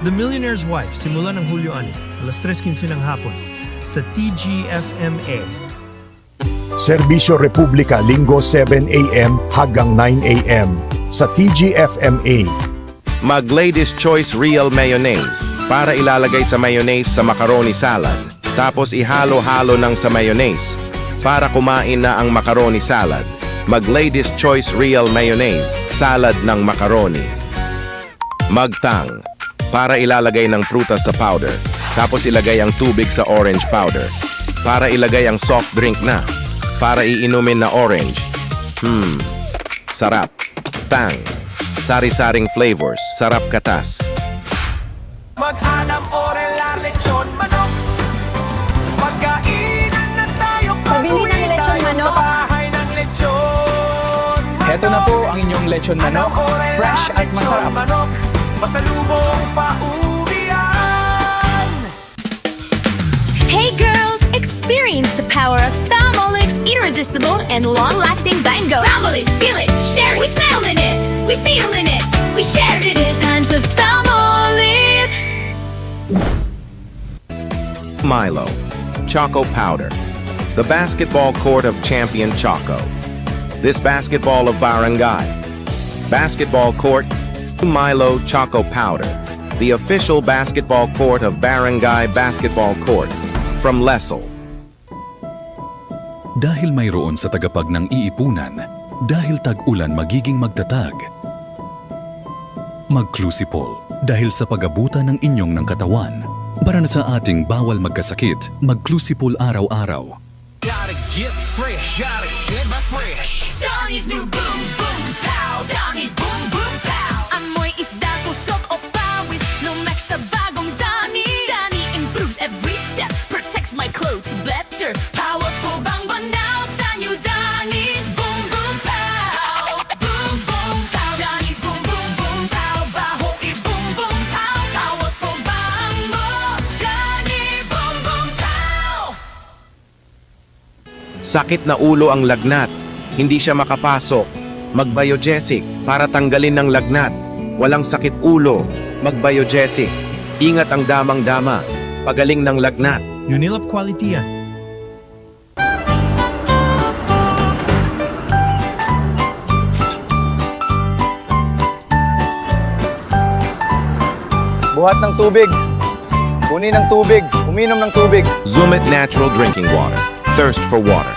The Millionaire's Wife, simula ng Hulyo 6, alas 3:15 ng hapon, sa TGFMA. Serbisyo Republika, Linggo 7 a.m. hanggang 9 a.m. sa TGFMA. Mag Lady's Choice Real Mayonnaise para ilalagay sa mayonnaise sa macaroni salad. Tapos ihalo-halo ng sa mayonnaise para kumain na ang macaroni salad. Mag Lady's Choice Real Mayonnaise, salad ng macaroni. Magtang para ilalagay ng prutas sa powder. Tapos ilagay ang tubig sa orange powder. Para ilagay ang soft drink na. Para iinumin na orange. Sarap. Tang. Sari-saring flavors. Sarap katas. Mag-anam, orelar, lechon, manok. Magkainan na tayo. Pabili ng lechon manok. Sa bahay ng lechon. Heto na po ang inyong lechon manok. Fresh at masarap. Manok, pasalubong pauwian. Hey girls, experience the power of Famolix irresistible and long-lasting Bango. Famolix, feel it, share it. We smell in it, we feel in it, we share it. It's time to Famolix. Milo. Choco Powder. The basketball court of Champion Choco. This basketball of barangay. Basketball court, Milo Choco Powder. The official basketball court of Barangay Basketball Court. From Lesel. Dahil mayroon sa tagapag ng iipunan, dahil tag-ulan magiging magtatag. Mag-Clusipol, dahil sa pag-abutan ng inyong ng katawan. Para na sa ating bawal magkasakit, mag-Clusipol araw-araw. Gotta get fresh, gotta get fresh. Donnie's new boom boom pow. Donnie boom boom pow. Amoy isda, tusok o pawis. Lumax sa bagong Donnie. Donnie improves every step. Protects my clothes better. Powerful bang banaw sa new Donnie's boom boom pow. Boom boom pow. Donnie's boom boom boom pow. Baho i boom boom pow. Powerful bang mo. Donnie boom boom pow. Sakit na ulo ang lagnat. Hindi siya makapasok. Mag-Biogesic para tanggalin ng lagnat. Walang sakit ulo. Mag-Biogesic. Ingat ang damang-dama. Pagaling ng lagnat. Unilap quality yan. Buhat ng tubig. Kunin ng tubig. Uminom ng tubig. Zumit Natural Drinking Water. Thirst for water.